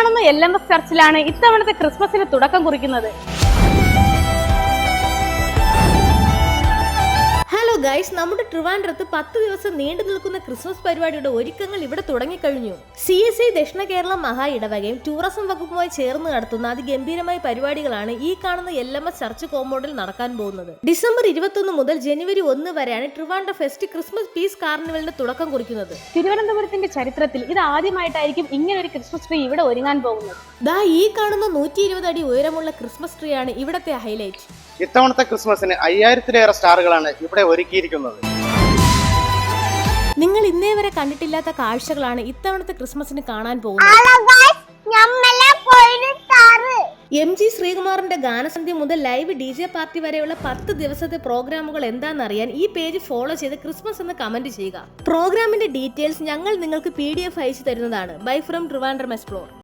കാണുന്ന LMS ചർച്ചിലാണ് ഇത്തവണത്തെ ക്രിസ്മസിന് തുടക്കം കുറിക്കുന്നത്. ഹലോ ഗൈസ്, നമ്മുടെ ട്രിവാൻഡ്രത്ത് 10 ദിവസം നീണ്ടു നിൽക്കുന്ന ക്രിസ്മസ് പരിപാടിയുടെ ഒരുക്കങ്ങൾ ഇവിടെ തുടങ്ങിക്കഴിഞ്ഞു. CSI ദക്ഷിണ കേരള മഹാ ഇടവകയും ടൂറിസം വകുപ്പുമായി ചേർന്ന് നടത്തുന്ന അതിഗംഭീരമായ പരിപാടികളാണ് ഈ കാണുന്ന LMS ചർച്ച് കോമ്പൗണ്ടിൽ നടക്കാൻ പോകുന്നത്. ഡിസംബർ 21 മുതൽ ജനുവരി 1 വരെയാണ് ട്രിവാൻഡ്രം ഫെസ്റ്റ് ക്രിസ്മസ് പീസ് കാർണിവലിന്റെ തുടക്കം കുറിക്കുന്നത്. തിരുവനന്തപുരത്തിന്റെ ചരിത്രത്തിൽ ഇത് ആദ്യമായിട്ടായിരിക്കും ഇങ്ങനെ ഒരു ക്രിസ്മസ് ട്രീ ഇവിടെ ഒരുങ്ങാൻ പോകുന്നത്. ദാ ഈ കാണുന്ന 120 അടി ഉയരമുള്ള ക്രിസ്മസ് ട്രീ ആണ് ഇവിടത്തെ ഹൈലൈറ്റ്. ഇത്തവണത്തെ ക്രിസ്മസിന് 5000-ലേറെ സ്റ്റാറുകളാണ് ഇവിടെ ഒരുക്കിയിരിക്കുന്നത്. നിങ്ങൾ ഇന്നേ വരെ കണ്ടിട്ടില്ലാത്ത കാഴ്ചകളാണ് ഇത്തവണത്തെ ക്രിസ്മസിന് കാണാൻ പോകുന്നത്. MG ശ്രീകുമാറിന്റെ ഗാനസന്ധ്യ മുതൽ ലൈവ് DJ പാർട്ടി വരെയുള്ള 10 ദിവസത്തെ പ്രോഗ്രാമുകൾ എന്താണെന്നറിയാൻ ഈ പേജ് ഫോളോ ചെയ്ത് ക്രിസ്മസ് എന്ന് കമന്റ് ചെയ്യുക. പ്രോഗ്രാമിന്റെ ഡീറ്റെയിൽസ് ഞങ്ങൾ നിങ്ങൾക്ക് PDF അയച്ചു തരുന്നതാണ്. Bye from Trivandrum explore.